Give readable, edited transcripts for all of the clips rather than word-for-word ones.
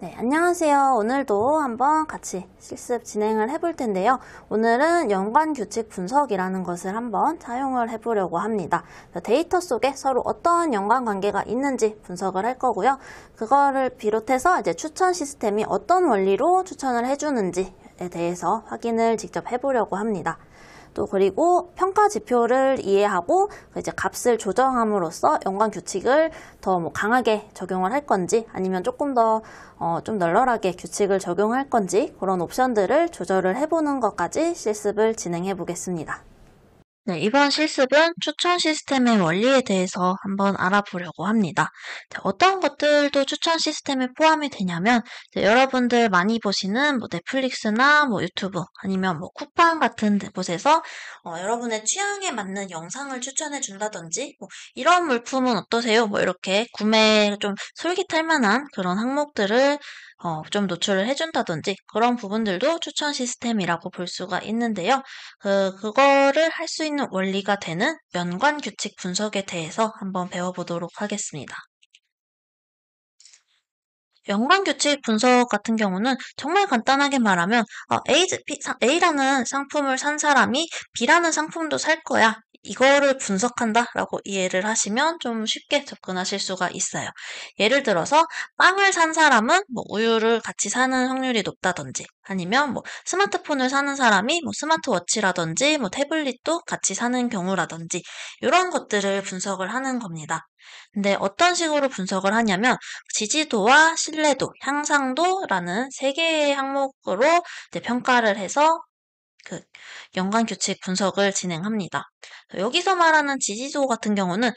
네, 안녕하세요. 오늘도 한번 같이 실습 진행을 해볼 텐데요. 오늘은 연관규칙 분석이라는 것을 한번 사용을 해보려고 합니다. 데이터 속에 서로 어떤 연관관계가 있는지 분석을 할 거고요. 그거를 비롯해서 이제 추천 시스템이 어떤 원리로 추천을 해주는지에 대해서 확인을 직접 해보려고 합니다. 또 그리고 평가 지표를 이해하고 이제 값을 조정함으로써 연관 규칙을 더 강하게 적용을 할 건지 아니면 조금 더 좀 널널하게 규칙을 적용할 건지 그런 옵션들을 조절을 해보는 것까지 실습을 진행해 보겠습니다. 네, 이번 실습은 추천 시스템의 원리에 대해서 한번 알아보려고 합니다. 어떤 것들도 추천 시스템에 포함이 되냐면 여러분들 많이 보시는 넷플릭스나 유튜브 아니면 쿠팡 같은 곳에서 여러분의 취향에 맞는 영상을 추천해 준다든지 이런 물품은 어떠세요? 이렇게 구매 좀 솔깃할 만한 그런 항목들을 좀 노출을 해준다든지 그런 부분들도 추천 시스템이라고 볼 수가 있는데요. 그거를 할 수 있는 원리가 되는 연관 규칙 분석에 대해서 한번 배워보도록 하겠습니다. 연관 규칙 분석 같은 경우는 정말 간단하게 말하면 A라는 상품을 산 사람이 B라는 상품도 살 거야. 이거를 분석한다라고 이해를 하시면 좀 쉽게 접근하실 수가 있어요. 예를 들어서 빵을 산 사람은 우유를 같이 사는 확률이 높다든지 아니면 스마트폰을 사는 사람이 스마트워치라든지 태블릿도 같이 사는 경우라든지 이런 것들을 분석을 하는 겁니다. 근데 어떤 식으로 분석을 하냐면 지지도와 신뢰도, 향상도라는 세 개의 항목으로 이제 평가를 해서 연관 규칙 분석을 진행합니다. 여기서 말하는 지지도 같은 경우는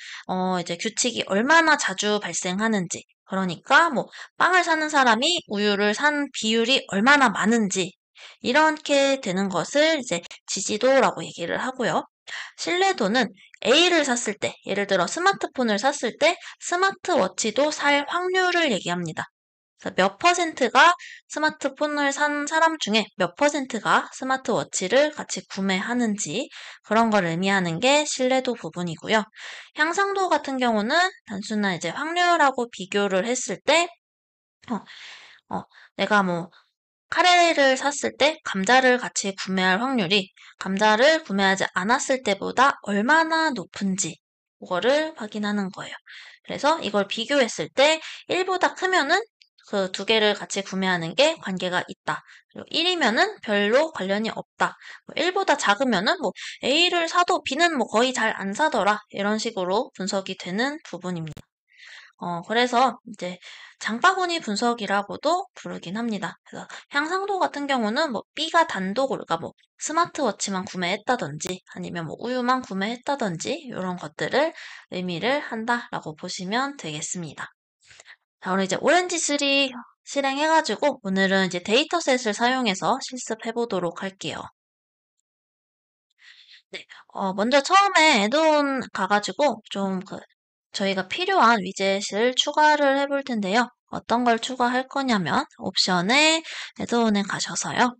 이제 규칙이 얼마나 자주 발생하는지, 그러니까 빵을 사는 사람이 우유를 산 비율이 얼마나 많은지 이렇게 되는 것을 이제 지지도라고 얘기를 하고요. 신뢰도는 A를 샀을 때, 예를 들어 스마트폰을 샀을 때 스마트워치도 살 확률을 얘기합니다. 몇 퍼센트가 스마트폰을 산 사람 중에 몇 퍼센트가 스마트워치를 같이 구매하는지 그런 걸 의미하는 게 신뢰도 부분이고요. 향상도 같은 경우는 단순한 이제 확률하고 비교를 했을 때 내가 카레를 샀을 때 감자를 같이 구매할 확률이 감자를 구매하지 않았을 때보다 얼마나 높은지 그거를 확인하는 거예요. 그래서 이걸 비교했을 때 1보다 크면은 그 두 개를 같이 구매하는 게 관계가 있다. 그리고 1이면은 별로 관련이 없다. 1보다 작으면은 A를 사도 B는 거의 잘 안 사더라. 이런 식으로 분석이 되는 부분입니다. 그래서 이제 장바구니 분석이라고도 부르긴 합니다. 그래서 향상도 같은 경우는 B가 단독으로, 그러니까 스마트워치만 구매했다든지 아니면 우유만 구매했다든지 이런 것들을 의미를 한다라고 보시면 되겠습니다. 자, 오늘 이제 오렌지3 실행해가지고 오늘은 이제 데이터셋을 사용해서 실습해 보도록 할게요. 네, 먼저 처음에 애드온 가가지고 좀 저희가 필요한 위젯을 추가를 해볼 텐데요. 어떤 걸 추가할 거냐면 옵션에 애드온에 가셔서요.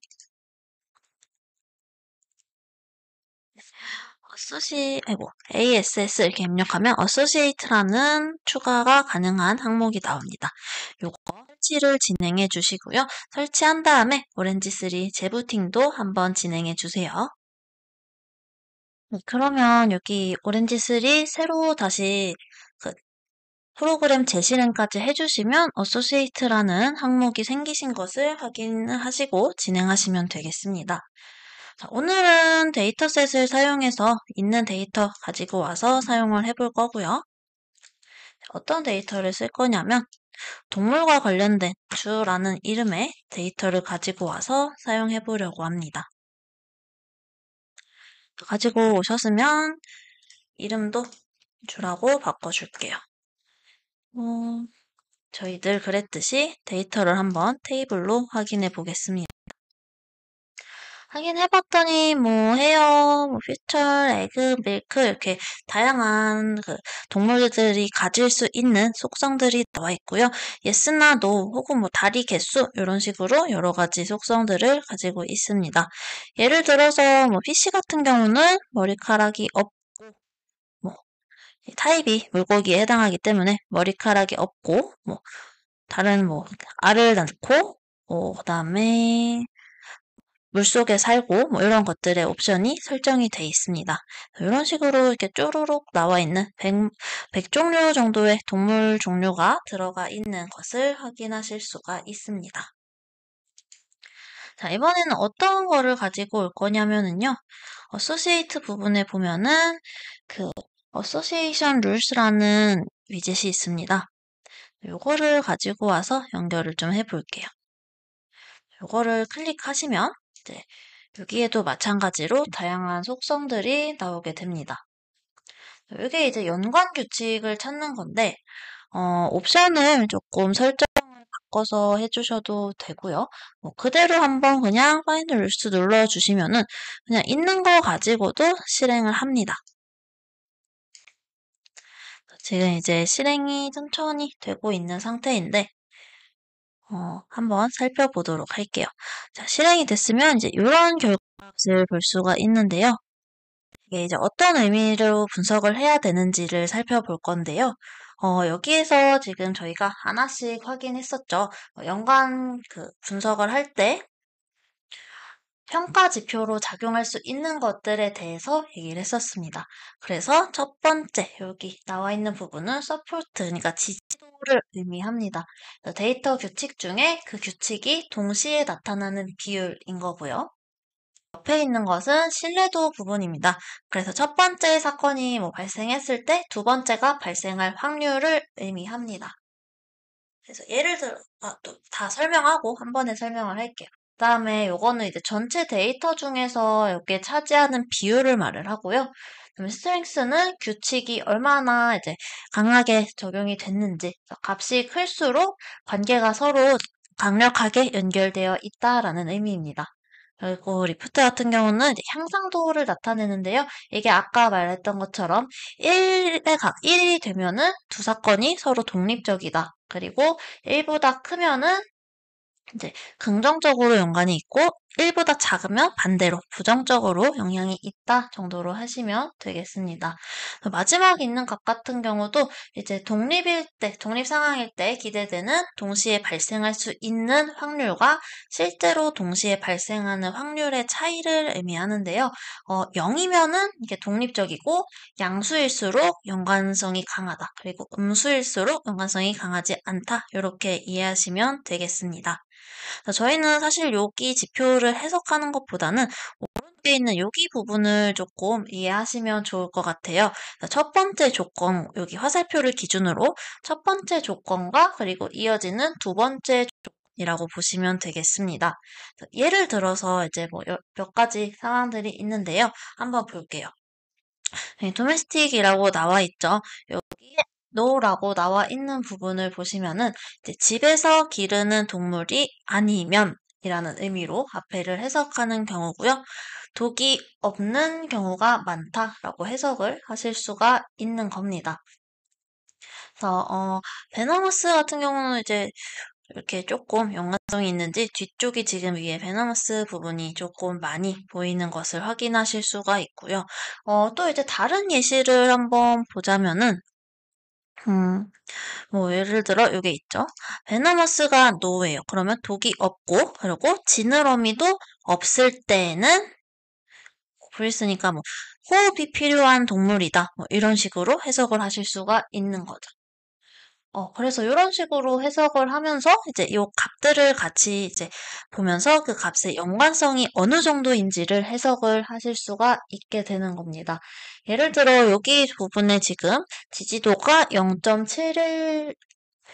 ASS 이렇게 입력하면 Associate라는 추가가 가능한 항목이 나옵니다. 요거 설치를 진행해 주시고요. 설치한 다음에 오렌지3 재부팅도 한번 진행해 주세요. 그러면 여기 오렌지3 새로 다시 프로그램 재실행까지 해주시면 어소시에이트라는 항목이 생기신 것을 확인하시고 진행하시면 되겠습니다. 자, 오늘은 데이터셋을 사용해서 있는 데이터 가지고 와서 사용을 해볼 거고요. 어떤 데이터를 쓸 거냐면 동물과 관련된 주라는 이름의 데이터를 가지고 와서 사용해 보려고 합니다. 가지고 오셨으면 이름도 주라고 바꿔줄게요. 저희 늘 그랬듯이 데이터를 한번 테이블로 확인해 보겠습니다. 확인해봤더니 헤어, 퓨처, 에그, 밀크 이렇게 다양한 동물들이 가질 수 있는 속성들이 나와 있고요. yes나 no 혹은 다리 개수 이런 식으로 여러 가지 속성들을 가지고 있습니다. 예를 들어서 피쉬 같은 경우는 머리카락이 없고 타입이 물고기에 해당하기 때문에 머리카락이 없고 다른 뭐 알을 낳고 그다음에 물속에 살고 뭐 이런 것들의 옵션이 설정이 돼 있습니다. 이런 식으로 이렇게 쪼르륵 나와 있는 100종류 정도의 동물 종류가 들어가 있는 것을 확인하실 수가 있습니다. 자, 이번에는 어떤 거를 가지고 올 거냐면은요. 어소시에이트 부분에 보면은 그 어소시에이션 룰스라는 위젯이 있습니다. 요거를 가지고 와서 연결을 좀 해볼게요. 요거를 클릭하시면 이제 여기에도 마찬가지로 다양한 속성들이 나오게 됩니다. 이게 이제 연관 규칙을 찾는 건데 옵션을 조금 설정을 바꿔서 해주셔도 되고요. 뭐 그대로 한번 그냥 Find Rules 눌러주시면은 그냥 있는 거 가지고도 실행을 합니다. 지금 이제 실행이 천천히 되고 있는 상태인데 한번 살펴보도록 할게요. 자, 실행이 됐으면 이제 이런 결과를 볼 수가 있는데요. 이게 이제 어떤 의미로 분석을 해야 되는지를 살펴볼 건데요. 여기에서 지금 저희가 하나씩 확인했었죠. 연관 분석을 할 때 평가 지표로 작용할 수 있는 것들에 대해서 얘기를 했었습니다. 그래서 첫 번째 여기 나와 있는 부분은 서포트, 그러니까 지지도를 의미합니다. 데이터 규칙 중에 그 규칙이 동시에 나타나는 비율인 거고요. 옆에 있는 것은 신뢰도 부분입니다. 그래서 첫 번째 사건이 발생했을 때 두 번째가 발생할 확률을 의미합니다. 그래서 예를 들어 또 다 설명하고 한 번에 설명을 할게요. 그다음에 요거는 이제 전체 데이터 중에서 여기에 차지하는 비율을 말을 하고요. 그다음에 스트렝스는 규칙이 얼마나 이제 강하게 적용이 됐는지, 값이 클수록 관계가 서로 강력하게 연결되어 있다라는 의미입니다. 그리고 리프트 같은 경우는 이제 향상도를 나타내는데요. 이게 아까 말했던 것처럼 1이 되면은 두 사건이 서로 독립적이다. 그리고 1보다 크면은 이제 긍정적으로 연관이 있고 1보다 작으면 반대로 부정적으로 영향이 있다 정도로 하시면 되겠습니다. 마지막에 있는 값 같은 경우도 이제 독립 상황일 때 기대되는 동시에 발생할 수 있는 확률과 실제로 동시에 발생하는 확률의 차이를 의미하는데요. 0이면은 이게 독립적이고 양수일수록 연관성이 강하다. 그리고 음수일수록 연관성이 강하지 않다. 이렇게 이해하시면 되겠습니다. 저희는 사실 여기 지표를 해석하는 것보다는 오른쪽에 있는 여기 부분을 조금 이해하시면 좋을 것 같아요. 첫 번째 조건, 여기 화살표를 기준으로 첫 번째 조건과 그리고 이어지는 두 번째 조건이라고 보시면 되겠습니다. 예를 들어서 이제 몇 가지 상황들이 있는데요. 한번 볼게요. 도메스틱이라고 나와 있죠. 여기에 no라고 나와 있는 부분을 보시면은 이제 집에서 기르는 동물이 아니면 이라는 의미로 앞에를 해석하는 경우고요. 독이 없는 경우가 많다라고 해석을 하실 수가 있는 겁니다. 그래서 베너머스 같은 경우는 이제 이렇게 조금 연관성이 있는지 뒤쪽이 지금 위에 베너머스 부분이 조금 많이 보이는 것을 확인하실 수가 있고요. 또 이제 다른 예시를 한번 보자면은 예를 들어 요게 있죠. 베너머스가 노예요. 그러면 독이 없고 그리고 지느러미도 없을 때는 브리스니까 호흡이 필요한 동물이다. 이런 식으로 해석을 하실 수가 있는 거죠. 그래서 이런 식으로 해석을 하면서 이제 요 값들을 같이 이제 보면서 그 값의 연관성이 어느 정도인지를 해석을 하실 수가 있게 되는 겁니다. 예를 들어 여기 부분에 지금 지지도가 0.71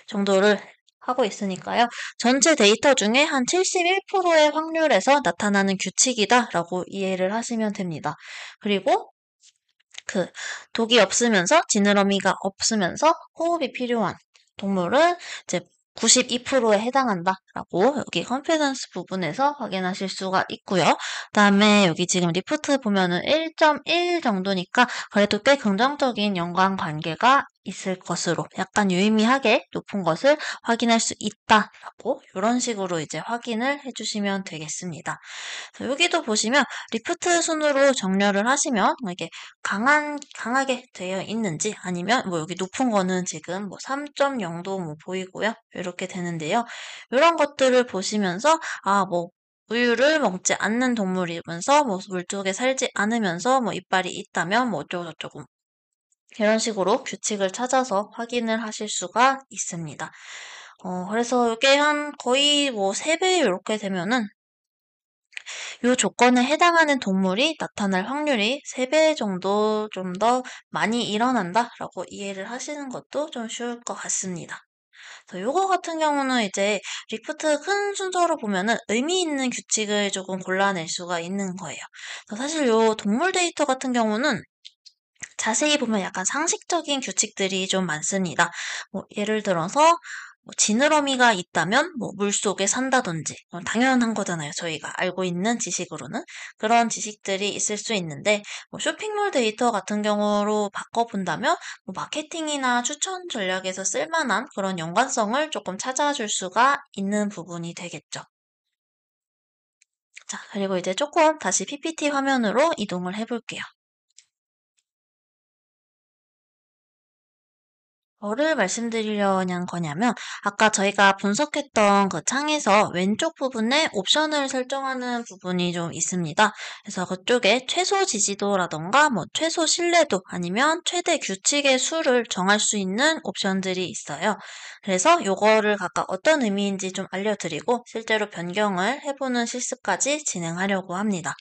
정도를 하고 있으니까요. 전체 데이터 중에 한 71%의 확률에서 나타나는 규칙이다라고 이해를 하시면 됩니다. 그리고 독이 없으면서 지느러미가 없으면서 호흡이 필요한 동물은 이제 92%에 해당한다라고 여기 컨피던스 부분에서 확인하실 수가 있고요. 그다음에 여기 지금 리프트 보면은 1.1 정도니까 그래도 꽤 긍정적인 연관 관계가 있을 것으로 약간 유의미하게 높은 것을 확인할 수 있다라고 이런 식으로 이제 확인을 해주시면 되겠습니다. 여기도 보시면 리프트 순으로 정렬을 하시면 이게 강하게 되어 있는지 아니면 뭐 여기 높은 거는 지금 뭐 3.0도 뭐 보이고요. 이렇게 되는데요. 이런 것들을 보시면서 뭐 우유를 먹지 않는 동물이면서 뭐 물속에 살지 않으면서 뭐 이빨이 있다면 뭐 어쩌고저쩌고 이런 식으로 규칙을 찾아서 확인을 하실 수가 있습니다. 그래서 이게 한 거의 뭐 3배 이렇게 되면은 이 조건에 해당하는 동물이 나타날 확률이 3배 정도 좀 더 많이 일어난다라고 이해를 하시는 것도 좀 쉬울 것 같습니다. 요거 같은 경우는 이제 리프트 큰 순서로 보면은 의미 있는 규칙을 조금 골라낼 수가 있는 거예요. 사실 요 동물 데이터 같은 경우는 자세히 보면 약간 상식적인 규칙들이 좀 많습니다. 뭐 예를 들어서 지느러미가 있다면 뭐 물속에 산다든지 당연한 거잖아요. 저희가 알고 있는 지식으로는 그런 지식들이 있을 수 있는데 뭐 쇼핑몰 데이터 같은 경우로 바꿔본다면 뭐 마케팅이나 추천 전략에서 쓸만한 그런 연관성을 조금 찾아줄 수가 있는 부분이 되겠죠. 자, 그리고 이제 조금 다시 PPT 화면으로 이동을 해볼게요. 뭐를 말씀드리려는 거냐면 아까 저희가 분석했던 그 창에서 왼쪽 부분에 옵션을 설정하는 부분이 좀 있습니다. 그래서 그쪽에 최소 지지도라던가 뭐 최소 신뢰도 아니면 최대 규칙의 수를 정할 수 있는 옵션들이 있어요. 그래서 요거를 각각 어떤 의미인지 좀 알려드리고 실제로 변경을 해보는 실습까지 진행하려고 합니다.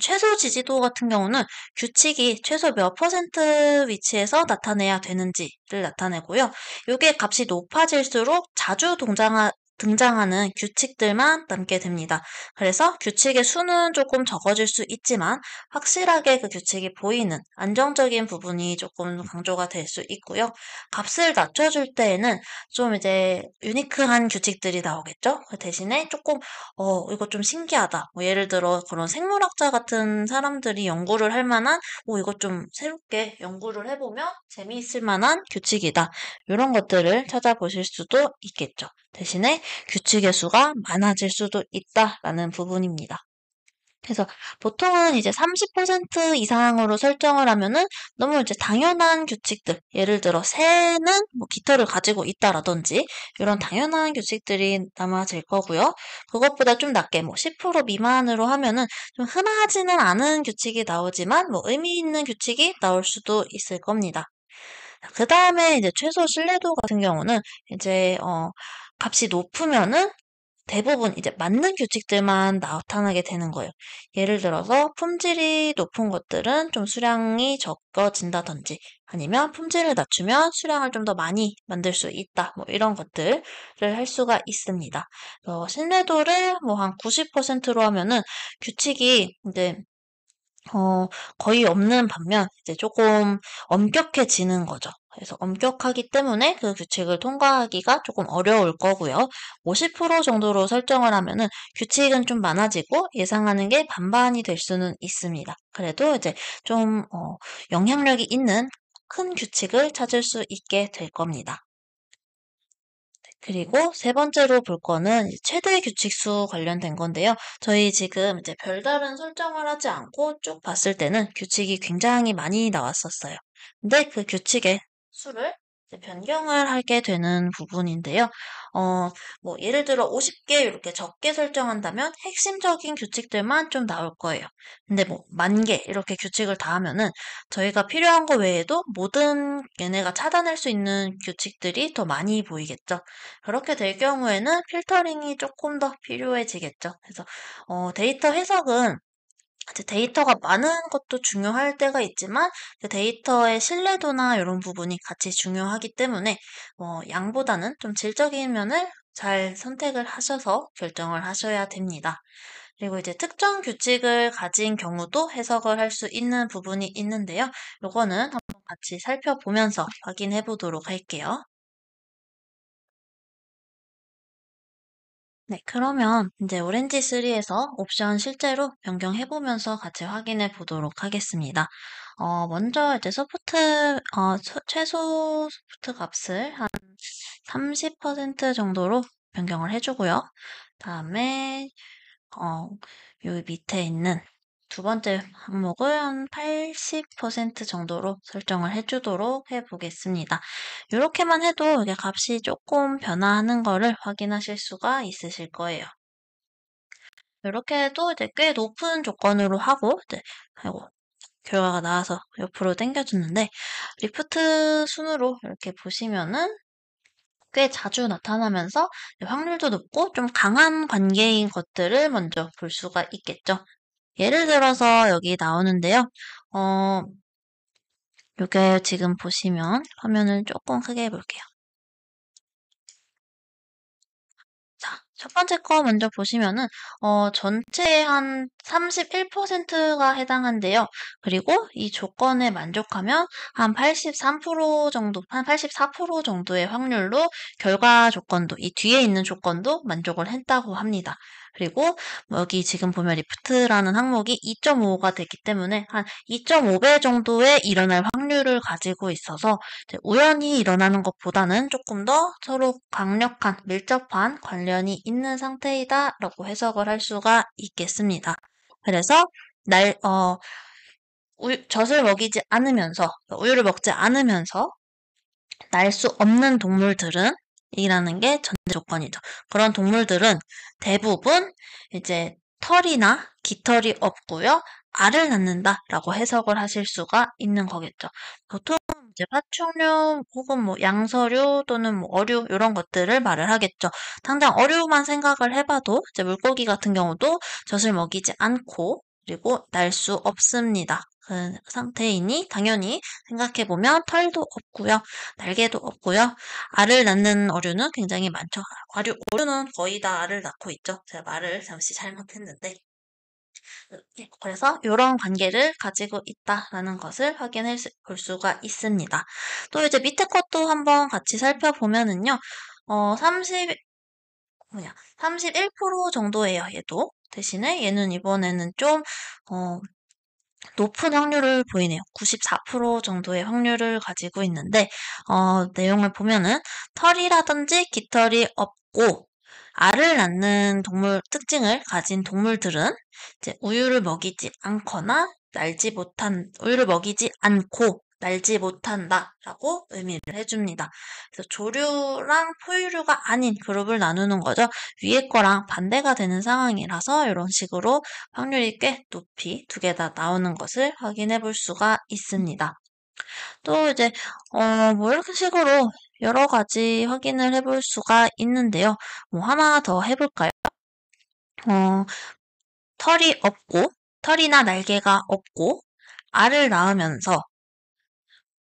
최소 지지도 같은 경우는 규칙이 최소 몇 퍼센트 위치에서 나타내야 되는지를 나타내고요. 이게 값이 높아질수록 자주 등장하는 규칙들만 남게 됩니다. 그래서 규칙의 수는 조금 적어질 수 있지만 확실하게 그 규칙이 보이는 안정적인 부분이 조금 강조가 될 수 있고요. 값을 낮춰줄 때에는 좀 이제 유니크한 규칙들이 나오겠죠? 그 대신에 조금 이거 좀 신기하다. 뭐 예를 들어 그런 생물학자 같은 사람들이 연구를 할 만한 이거 좀 새롭게 연구를 해보면 재미있을 만한 규칙이다. 이런 것들을 찾아보실 수도 있겠죠. 대신에 규칙의 수가 많아질 수도 있다라는 부분입니다. 그래서 보통은 이제 30% 이상으로 설정을 하면은 너무 이제 당연한 규칙들, 예를 들어 새는 뭐 깃털을 가지고 있다라든지 이런 당연한 규칙들이 남아질 거고요. 그것보다 좀 낮게 뭐 10% 미만으로 하면은 좀 흔하지는 않은 규칙이 나오지만 뭐 의미 있는 규칙이 나올 수도 있을 겁니다. 그 다음에 이제 최소 신뢰도 같은 경우는 이제 값이 높으면은 대부분 이제 맞는 규칙들만 나타나게 되는 거예요. 예를 들어서 품질이 높은 것들은 좀 수량이 적어진다든지 아니면 품질을 낮추면 수량을 좀 더 많이 만들 수 있다. 뭐 이런 것들을 할 수가 있습니다. 신뢰도를 뭐 한 90%로 하면은 규칙이 이제 거의 없는 반면 이제 조금 엄격해지는 거죠. 그래서 엄격하기 때문에 그 규칙을 통과하기가 조금 어려울 거고요. 50% 정도로 설정을 하면은 규칙은 좀 많아지고 예상하는 게 반반이 될 수는 있습니다. 그래도 이제 좀 영향력이 있는 큰 규칙을 찾을 수 있게 될 겁니다. 그리고 세 번째로 볼 거는 최대 규칙수 관련된 건데요. 저희 지금 이제 별다른 설정을 하지 않고 쭉 봤을 때는 규칙이 굉장히 많이 나왔었어요. 근데 그 규칙의 수를 이제 변경을 하게 되는 부분인데요. 뭐 예를 들어 50개 이렇게 적게 설정한다면 핵심적인 규칙들만 좀 나올 거예요. 근데 뭐 10,000개 이렇게 규칙을 다 하면은 저희가 필요한 거 외에도 모든 얘네가 차단할 수 있는 규칙들이 더 많이 보이겠죠. 그렇게 될 경우에는 필터링이 조금 더 필요해지겠죠. 그래서 데이터 해석은 이제 데이터가 많은 것도 중요할 때가 있지만 그 데이터의 신뢰도나 이런 부분이 같이 중요하기 때문에 양보다는 좀 질적인 면을 잘 선택을 하셔서 결정을 하셔야 됩니다. 그리고 이제 특정 규칙을 가진 경우도 해석을 할 수 있는 부분이 있는데요. 요거는 한번 같이 살펴보면서 확인해 보도록 할게요. 네, 그러면 이제 오렌지 3에서 옵션 실제로 변경해 보면서 같이 확인해 보도록 하겠습니다. 먼저 이제 최소 소프트 값을 한 30% 정도로 변경을 해주고요. 다음에, 여기 밑에 있는 두 번째 항목을 한 80% 정도로 설정을 해주도록 해보겠습니다. 이렇게만 해도 이게 값이 조금 변화하는 거를 확인하실 수가 있으실 거예요. 이렇게 해도 이제 꽤 높은 조건으로 하고, 이제, 아이고, 결과가 나와서 옆으로 당겨줬는데, 리프트 순으로 이렇게 보시면은 꽤 자주 나타나면서 확률도 높고 좀 강한 관계인 것들을 먼저 볼 수가 있겠죠. 예를 들어서 여기 나오는데요. 어, 이게 지금 보시면 화면을 조금 크게 해볼게요. 자, 첫 번째 거 먼저 보시면은, 전체의 한 31%가 해당한데요. 그리고 이 조건에 만족하면 한 83% 정도, 한 84% 정도의 확률로 결과 조건도, 이 뒤에 있는 조건도 만족을 했다고 합니다. 그리고 여기 지금 보면 리프트라는 항목이 2.5가 됐기 때문에 한 2.5배 정도의 일어날 확률을 가지고 있어서 우연히 일어나는 것보다는 조금 더 서로 강력한, 밀접한 관련이 있는 상태이다라고 해석을 할 수가 있겠습니다. 그래서 젖을 먹이지 않으면서, 우유를 먹지 않으면서 날 수 없는 동물들은 이라는 게 전제 조건이죠. 그런 동물들은 대부분 이제 털이나 깃털이 없고요. 알을 낳는다라고 해석을 하실 수가 있는 거겠죠. 보통 이제 파충류 혹은 뭐 양서류 또는 뭐 어류 이런 것들을 말을 하겠죠. 당장 어류만 생각을 해봐도 이제 물고기 같은 경우도 젖을 먹이지 않고 그리고 날 수 없습니다. 그 상태이니 당연히 생각해보면 털도 없고요. 날개도 없고요. 알을 낳는 어류는 굉장히 많죠. 어류는 거의 다 알을 낳고 있죠. 제가 말을 잠시 잘못했는데. 그래서 이런 관계를 가지고 있다라는 것을 확인해 볼 수가 있습니다. 또 이제 밑에 것도 한번 같이 살펴보면은요. 31% 정도예요, 얘도. 대신에 얘는 이번에는 좀, 높은 확률을 보이네요. 94% 정도의 확률을 가지고 있는데, 내용을 보면은 털이라든지 깃털이 없고 알을 낳는 특징을 가진 동물들은 이제 우유를 먹이지 않고 날지 못한다라고 의미를 해줍니다. 그래서 조류랑 포유류가 아닌 그룹을 나누는 거죠. 위에 거랑 반대가 되는 상황이라서 이런 식으로 확률이 꽤 높이 두 개 다 나오는 것을 확인해 볼 수가 있습니다. 또 이제, 뭐 이렇게 식으로 여러 가지 확인을 해볼 수가 있는데요. 뭐 하나 더 해볼까요? 어, 털이나 날개가 없고, 알을 낳으면서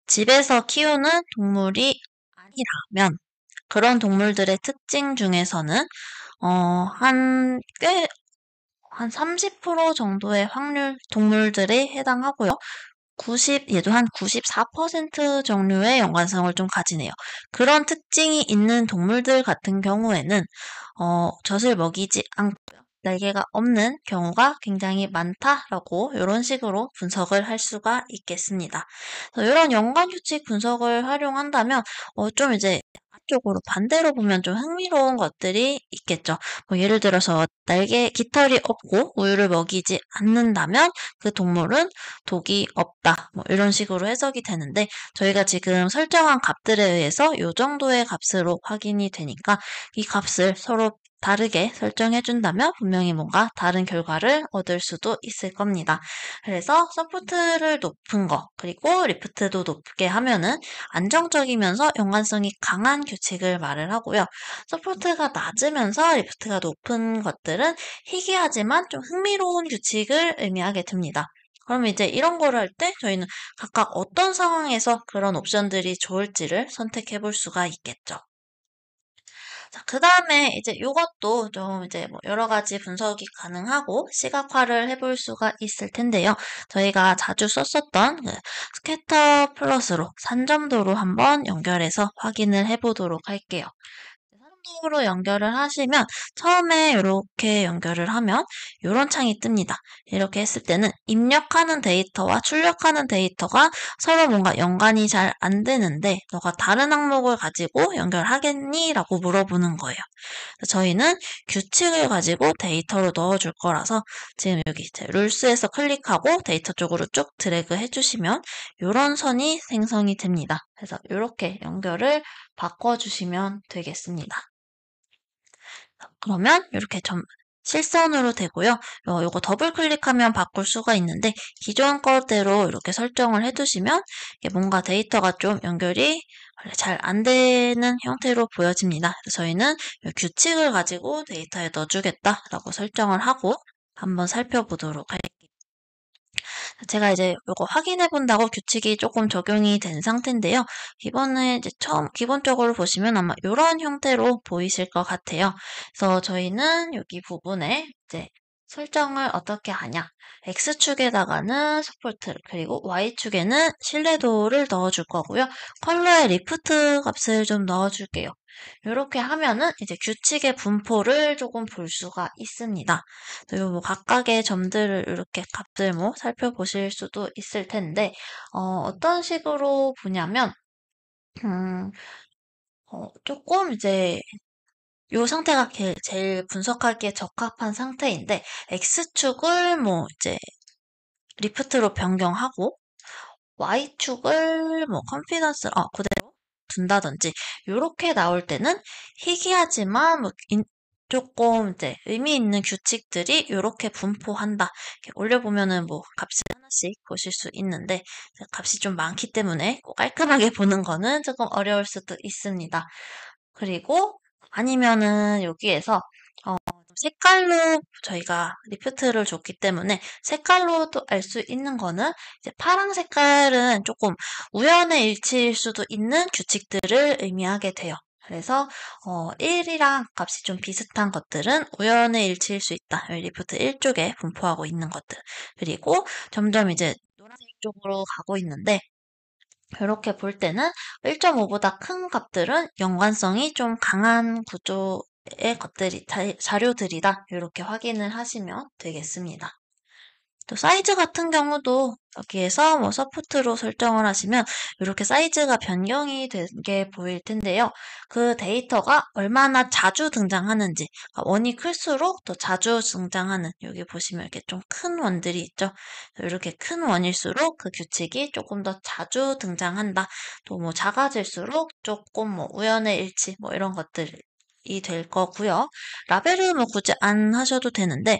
집에서 키우는 동물이 아니라면, 그런 동물들의 특징 중에서는, 한 30% 정도의 확률 동물들에 해당하고요. 얘도 한 94% 종류의 연관성을 좀 가지네요. 그런 특징이 있는 동물들 같은 경우에는, 젖을 먹이지 않고요. 날개가 없는 경우가 굉장히 많다라고 이런 식으로 분석을 할 수가 있겠습니다. 이런 연관 규칙 분석을 활용한다면, 좀 이제 쪽으로 반대로 보면 좀 흥미로운 것들이 있겠죠. 뭐 예를 들어서 깃털이 없고 우유를 먹이지 않는다면 그 동물은 독이 없다. 뭐 이런 식으로 해석이 되는데 저희가 지금 설정한 값들에 의해서 이 정도의 값으로 확인이 되니까 이 값을 서로 다르게 설정해준다면 분명히 뭔가 다른 결과를 얻을 수도 있을 겁니다. 그래서 서포트를 높은 거, 그리고 리프트도 높게 하면은 안정적이면서 연관성이 강한 규칙을 말을 하고요. 서포트가 낮으면서 리프트가 높은 것들은 희귀하지만 좀 흥미로운 규칙을 의미하게 됩니다. 그럼 이제 이런 거를 할 때 저희는 각각 어떤 상황에서 그런 옵션들이 좋을지를 선택해 볼 수가 있겠죠. 자, 그 다음에 이제 이것도 좀 이제 뭐 여러 가지 분석이 가능하고 시각화를 해볼 수가 있을 텐데요. 저희가 자주 썼었던 그 스캐터 플러스로 산점도로 한번 연결해서 확인을 해보도록 할게요. 정도로 연결을 하시면 처음에 이렇게 연결을 하면 이런 창이 뜹니다. 이렇게 했을 때는 입력하는 데이터와 출력하는 데이터가 서로 뭔가 연관이 잘 안 되는데 너가 다른 항목을 가지고 연결하겠니? 라고 물어보는 거예요. 저희는 규칙을 가지고 데이터로 넣어줄 거라서 지금 여기 이제 룰스에서 클릭하고 데이터 쪽으로 쭉 드래그 해주시면 이런 선이 생성이 됩니다. 그래서 이렇게 연결을 바꿔주시면 되겠습니다. 그러면 이렇게 실선으로 되고요. 요거 더블 클릭하면 바꿀 수가 있는데 기존 거대로 이렇게 설정을 해두시면 이게 뭔가 데이터가 좀 연결이 잘 안 되는 형태로 보여집니다. 그래서 저희는 이 규칙을 가지고 데이터에 넣어주겠다라고 설정을 하고 한번 살펴보도록 할게요. 제가 이제 이거 확인해 본다고 규칙이 조금 적용이 된 상태인데요. 이번에 이제 기본적으로 보시면 아마 이런 형태로 보이실 것 같아요. 그래서 저희는 여기 부분에 이제 설정을 어떻게 하냐. X축에다가는 서포트, 그리고 Y축에는 신뢰도를 넣어줄 거고요. 컬러에 리프트 값을 좀 넣어줄게요. 이렇게 하면은 이제 규칙의 분포를 조금 볼 수가 있습니다. 뭐 각각의 점들을 이렇게 값을 뭐 살펴보실 수도 있을 텐데, 어떤 식으로 보냐면, 음, 조금 이제 요 상태가 제일 분석하기에 적합한 상태인데, X축을 뭐 이제 리프트로 변경하고, Y축을 뭐 컨피던스, 그대로 둔다든지, 요렇게 나올 때는 희귀하지만 뭐 조금 이제 의미 있는 규칙들이 요렇게 분포한다. 이렇게 올려보면은 뭐 값을 하나씩 보실 수 있는데, 값이 좀 많기 때문에 꼭 깔끔하게 보는 거는 조금 어려울 수도 있습니다. 그리고 아니면은 여기에서 색깔로 저희가 리프트를 줬기 때문에 색깔로도 알 수 있는 거는 이제 파랑 색깔은 조금 우연의 일치일 수도 있는 규칙들을 의미하게 돼요. 그래서 1이랑 값이 좀 비슷한 것들은 우연의 일치일 수 있다. 리프트 1쪽에 분포하고 있는 것들. 그리고 점점 이제 노란색 쪽으로 가고 있는데 이렇게 볼 때는 1.5보다 큰 값들은 연관성이 좀 강한 구조의 자료들이다. 이렇게 확인을 하시면 되겠습니다. 또 사이즈 같은 경우도 여기에서 뭐 서포트로 설정을 하시면 이렇게 사이즈가 변경이 된 게 보일 텐데요. 그 데이터가 얼마나 자주 등장하는지, 원이 클수록 더 자주 등장하는, 여기 보시면 이렇게 좀 큰 원들이 있죠. 이렇게 큰 원일수록 그 규칙이 조금 더 자주 등장한다. 또 뭐 작아질수록 조금 뭐 우연의 일치 뭐 이런 것들이 될 거고요. 라벨은 뭐 굳이 안 하셔도 되는데,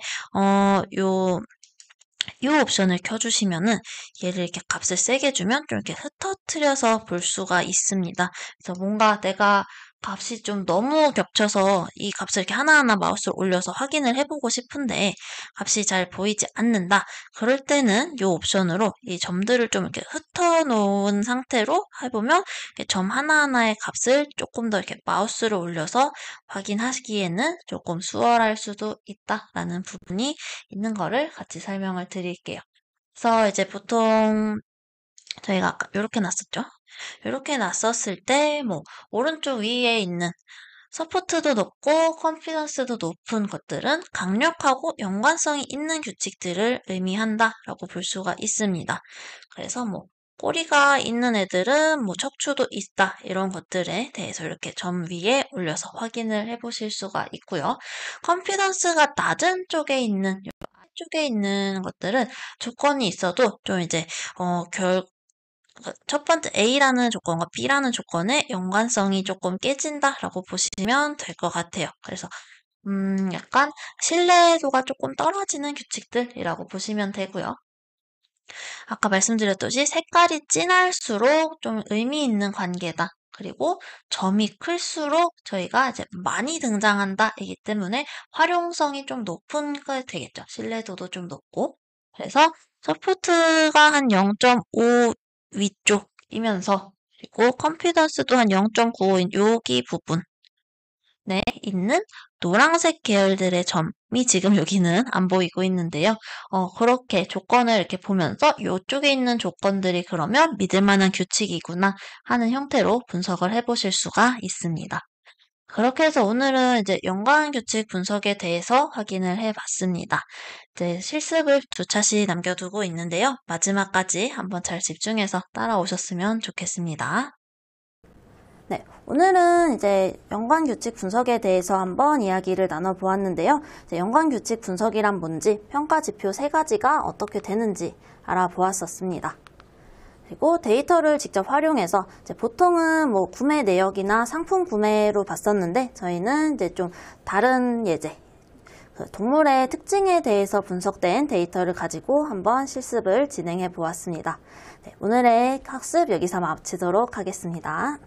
이 옵션을 켜주시면은 얘를 이렇게 값을 세게 주면 좀 이렇게 흩어뜨려서 볼 수가 있습니다. 그래서 뭔가 내가 값이 좀 너무 겹쳐서 이 값을 이렇게 하나하나 마우스로 올려서 확인을 해보고 싶은데 값이 잘 보이지 않는다. 그럴 때는 이 옵션으로 이 점들을 좀 이렇게 흩어놓은 상태로 해보면 점 하나하나의 값을 조금 더 이렇게 마우스로 올려서 확인하시기에는 조금 수월할 수도 있다라는 부분이 있는 거를 같이 설명을 드릴게요. 그래서 이제 보통 저희가 아까 이렇게 놨었죠? 이렇게 놨었을 때 뭐 오른쪽 위에 있는 서포트도 높고 컨피던스도 높은 것들은 강력하고 연관성이 있는 규칙들을 의미한다라고 볼 수가 있습니다. 그래서 뭐 꼬리가 있는 애들은 뭐 척추도 있다 이런 것들에 대해서 이렇게 점 위에 올려서 확인을 해보실 수가 있고요. 컨피던스가 낮은 쪽에 있는 쪽에 있는 것들은 조건이 있어도 좀 이제 첫 번째 A라는 조건과 B라는 조건의 연관성이 조금 깨진다라고 보시면 될 것 같아요. 그래서 약간 신뢰도가 조금 떨어지는 규칙들이라고 보시면 되고요. 아까 말씀드렸듯이 색깔이 진할수록 좀 의미 있는 관계다. 그리고 점이 클수록 저희가 이제 많이 등장한다이기 때문에 활용성이 좀 높은 게 되겠죠. 신뢰도도 좀 높고. 그래서 서포트가 한 0.5 위쪽이면서 그리고 컨피던스도 한 0.95인 여기 부분 네, 있는 노란색 계열들의 점이 지금 여기는 안 보이고 있는데요. 그렇게 조건을 이렇게 보면서 이쪽에 있는 조건들이 그러면 믿을 만한 규칙이구나 하는 형태로 분석을 해보실 수가 있습니다. 그렇게 해서 오늘은 이제 연관 규칙 분석에 대해서 확인을 해 봤습니다. 이제 실습을 두 차씩 남겨두고 있는데요. 마지막까지 한번 잘 집중해서 따라오셨으면 좋겠습니다. 네, 오늘은 이제 연관 규칙 분석에 대해서 한번 이야기를 나눠보았는데요. 연관 규칙 분석이란 뭔지, 평가 지표 3가지가 어떻게 되는지 알아보았었습니다. 그리고 데이터를 직접 활용해서 보통은 뭐 구매 내역이나 상품 구매로 봤었는데 저희는 이제 좀 다른 예제, 동물의 특징에 대해서 분석된 데이터를 가지고 한번 실습을 진행해 보았습니다. 네, 오늘의 학습 여기서 마치도록 하겠습니다.